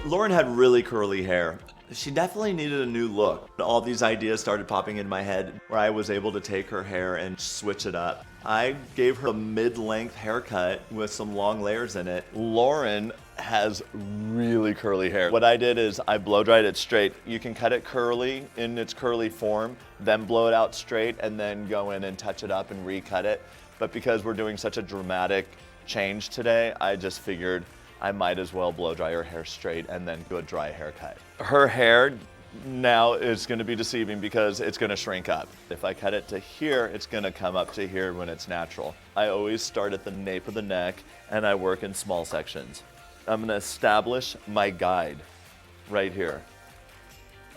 Lauren had really curly hair. She definitely needed a new look. All these ideas started popping in my head where I was able to take her hair and switch it up. I gave her a mid-length haircut with some long layers in it. Lauren has really curly hair. What I did is I blow dried it straight. You can cut it curly in its curly form, then blow it out straight, and then go in and touch it up and recut it. But because we're doing such a dramatic change today, I just figured I might as well blow dry her hair straight and then do a dry haircut. Her hair now is going to be deceiving because it's going to shrink up. If I cut it to here, it's going to come up to here when it's natural. I always start at the nape of the neck and I work in small sections. I'm going to establish my guide right here.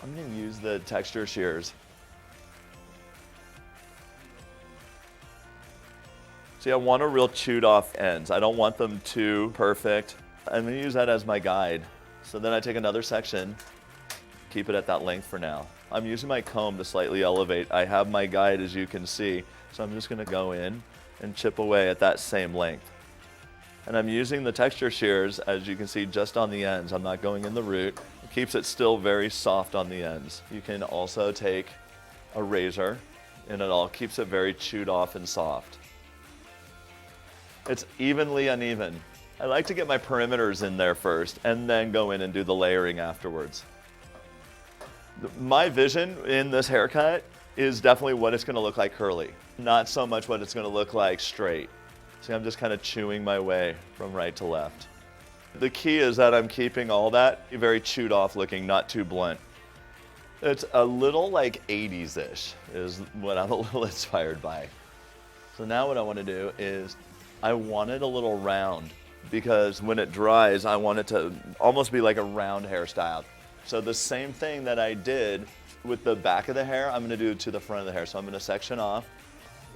I'm going to use the texture shears. See, I want a real chewed off ends. I don't want them too perfect. I'm going to use that as my guide. So then I take another section, keep it at that length for now. I'm using my comb to slightly elevate. I have my guide, as you can see, so I'm just going to go in and chip away at that same length. And I'm using the texture shears, as you can see, just on the ends. I'm not going in the root. It keeps it still very soft on the ends. You can also take a razor, and it all keeps it very chewed off and soft. It's evenly uneven. I like to get my perimeters in there first and then go in and do the layering afterwards. My vision in this haircut is definitely what it's gonna look like curly, not so much what it's gonna look like straight. See, I'm just kind of chewing my way from right to left. The key is that I'm keeping all that very chewed off looking, not too blunt. It's a little like 80s-ish is what I'm a little inspired by. So now what I wanna do is I want it a little round because when it dries, I want it to almost be like a round hairstyle. So the same thing that I did with the back of the hair, I'm gonna do to the front of the hair. So I'm gonna section off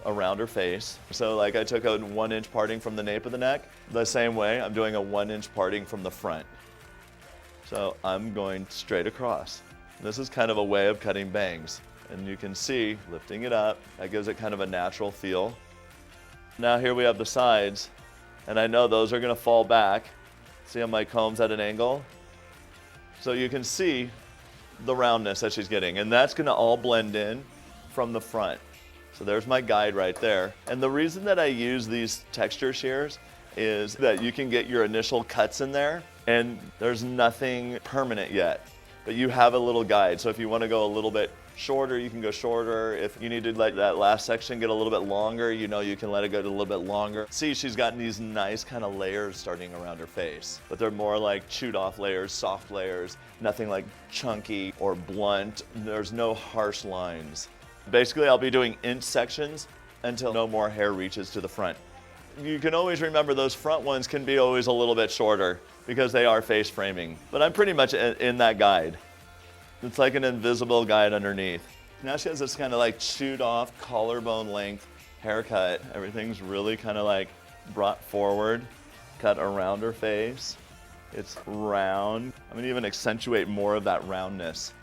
around her face. So like I took a 1-inch parting from the nape of the neck, the same way I'm doing a 1-inch parting from the front. So I'm going straight across. This is kind of a way of cutting bangs. And you can see, lifting it up, that gives it kind of a natural feel. Now here we have the sides, and I know those are gonna fall back. See how my comb's at an angle? So you can see the roundness that she's getting, and that's gonna all blend in from the front. So there's my guide right there. And the reason that I use these texture shears is that you can get your initial cuts in there, and there's nothing permanent yet, but you have a little guide. So if you wanna go a little bit shorter, you can go shorter. If you need to let that last section get a little bit longer, you know you can let it go to a little bit longer. See, she's gotten these nice kind of layers starting around her face, but they're more like chewed off layers, soft layers, nothing like chunky or blunt. There's no harsh lines. Basically, I'll be doing inch sections until no more hair reaches to the front. You can always remember those front ones can be always a little bit shorter because they are face framing, but I'm pretty much in that guide. It's like an invisible guide underneath. Now she has this kind of like chewed off collarbone length haircut. Everything's really kind of like brought forward, cut around her face. It's round. I'm gonna even accentuate more of that roundness.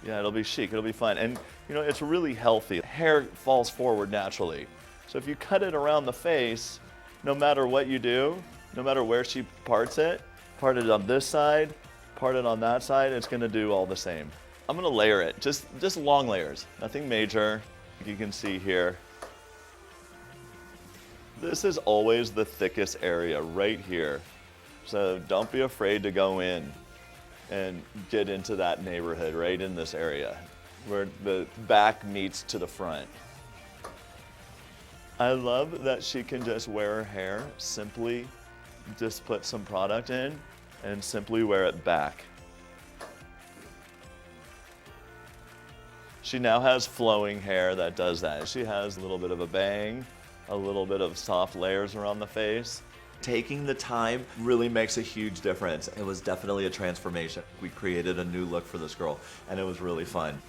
Yeah, it'll be chic, it'll be fun. And you know, it's really healthy. Hair falls forward naturally. So if you cut it around the face, no matter what you do, no matter where she parts it on this side, part it on that side, it's gonna do all the same. I'm gonna layer it, just long layers, nothing major. You can see here. This is always the thickest area right here. So don't be afraid to go in and get into that neighborhood right in this area where the back meets to the front. I love that she can just wear her hair, simply just put some product in and simply wear it back. She now has flowing hair that does that. She has a little bit of a bang, a little bit of soft layers around the face. Taking the time really makes a huge difference. It was definitely a transformation. We created a new look for this girl, and it was really fun.